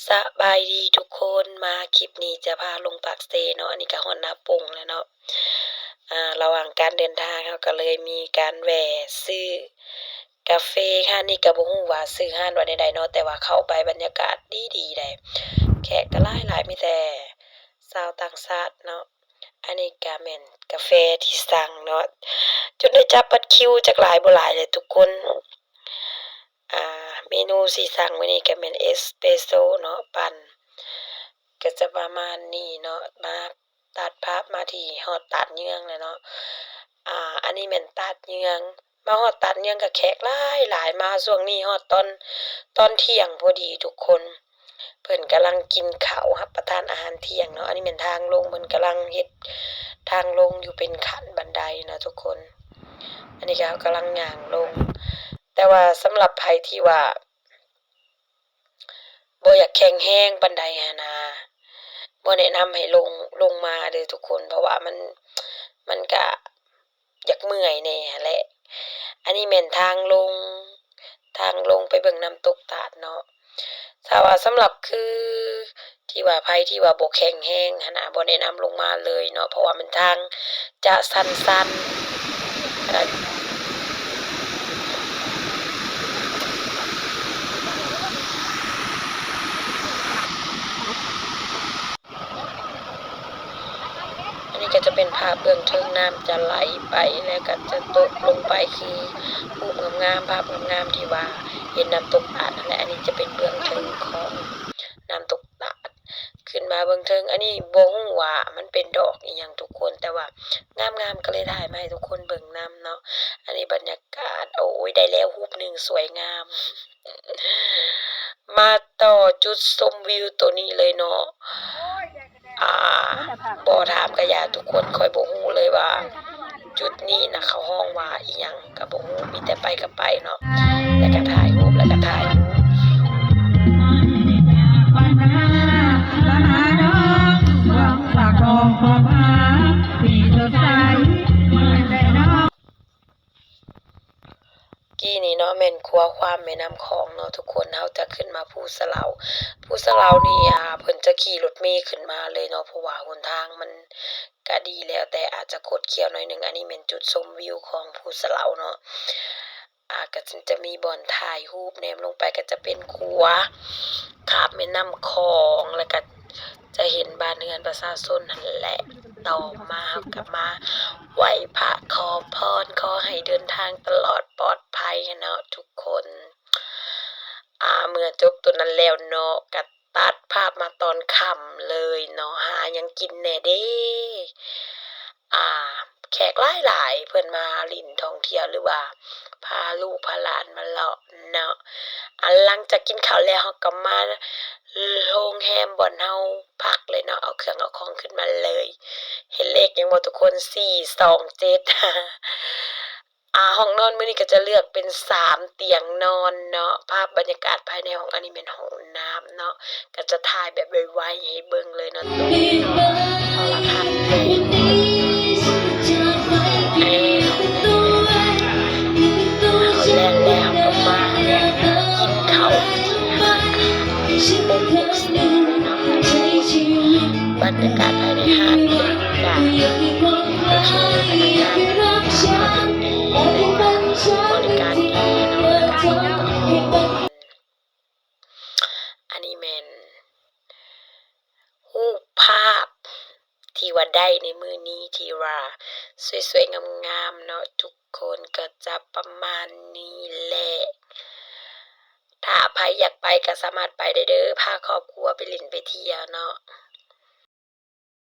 สบายดีทุกคนมาคลิปนี้จะพาลงปากเซเนาะอันนี้ก็ฮอดนาปงแล้วเนาะระหว่างการเดินทางเขาก็เลยมีการแวะซื้อกาแฟห้านนี่ก็บ่ฮู้ว่าซื้อห้านว่าใดๆเนาะแต่ว่าเข้าไปบรรยากาศดีๆได้แขกก็หลายๆมีแต่ชาวต่างชาติเนาะอันนี้ก็แม่นกาแฟที่สั่งเนาะจนได้จับบัตรคิวจักหลายบ่หลายเลยทุกคนเมนูที่สั่งมื้อนี้ก็แม่นเอสเปรสโซเนาะปั่นก็จะประมาณนี้เนาะมาตัดภาพมาที่ฮอดตาดเยืองเลยเนาะอันนี้แม่นตาดเยืองมาฮอดตาดเยืองก็แขกหลายมาช่วงนี้ฮอดตอนเที่ยงพอดีทุกคนเพิ่นกำลังกินข้าวรับประทานอาหารเที่ยงเนาะอันนี้แม่นทางลงเพิ่นกำลังเฮ็ดทางลงอยู่เป็นขั้นบันไดนะทุกคนอันนี้ก็กำลังย่างลงแต่ว่าสำหรับไผที่ว่าบ่อยากแข็งแรงปานใดหั้นนะบ่แนะนำให้ลงมาเด้อทุกคนเพราะว่ามันก็อยากเมื่อยแหน่หั้นแหละอันนี้แม่นทางลงไปเบิ่งน้ำตกตาดเนาะถ้าว่าสำหรับคือที่ว่าไผที่ว่าบ่แข็งแรงหั้นน่ะบ่แนะนำลงมาเลยเนาะเพราะว่ามันทางจะชันๆอันนี้ก็จะเป็นภาพเบื้องเทิงน้ำจะไหลไปแล้วก็จะตกลงไปคือรูปงามๆภาพงามๆที่ว่าเห็นน้ำตกตาดนั่นแหละอันนี้จะเป็นเบื้องเทิงของน้ำตกตาดขึ้นมาเบื้องเทิงอันนี้บ่ฮู้ว่ามันเป็นดอกอีหยังทุกคนแต่ว่างามๆก็เลยถ่ายมาให้ทุกคนเบิ่งนำเนาะอันนี้บรรยากาศโอ้ยได้แล้วรูปหนึ่งสวยงามมาต่อจุดชมวิวตัวนี้เลยเนาะบ่ถามก็อย่าทุกคนค่อยบ่ฮู้เลยว่าจุดนี้น่ะเขาฮ้องว่าอิหยังก็บ่ฮู้มีแต่ไปก็ไปเนาะแล้วก็ถ่ายรูปกี้นี้เนาะแม่นครัวความแม่น้ำคองเนาะทุกคนเฮาจะขึ้นมาภูสะเหลานี่เพิ่นจะขี่รถเมล์ขึ้นมาเลยเนาะเพราะว่าหนทางมันก็ดีแล้วแต่อาจจะคดเคี้ยวหน่อยหนึ่งอันนี้แม่นจุดชมวิวของภูสะเหลาเนาะก็จะมีบ่อนถ่ายรูปแนมลงไปก็จะเป็นครัวข้ามแม่น้ำคองแล้วก็จะเห็นบ้านเรือนประชาชนนั่นแหละต่อมาเฮาก็มาไหว้พระขอพรขอให้เดินทางตลอดปลอดภัยเนาะทุกคนเมื่อจบตัวนั้นแล้วเนาะก็ตัดภาพมาตอนค่ำเลยเนาะหาหยังกินแหน่เด้แขกหลายๆเพิ่นมาลิ้นท่องเที่ยวหรือว่าพาลูกพาหลานมาเลาะเนาะหลังจากกินข้าวแล้วเฮาก็มาโรงแรมบ่อนเฮาพักเลยเนาะเอาเครื่องเอาของขึ้นมาเลยเห็นเลขยังบ่ทุกคน427ห้องนอนมื้อนี้ก็จะเลือกเป็น3เตียงนอนเนาะภาพบรรยากาศภายในห้องอันนี้เป็นห้องน้ำเนาะก็จะถ่ายแบบไวๆให้เบิ่งเลยเนาะตรงนี้เนาะเอาละค่ะแล้วก็มากินข้าวที่โป๊กสีเลยเนาะบรรยากาศภายในห้างก็โอเคพนักงานดีบริการดีเนาะอันนี้แม่นรูปภาพที่ว่าได้ในมื้อนี้ที่ว่าสวยๆงามๆเนาะทุกคนก็จะประมาณนี้แหละถ้าไผอยากไปก็สามารถไปได้เด้อพาครอบครัวไปเล่นไปเที่ยวเนาะ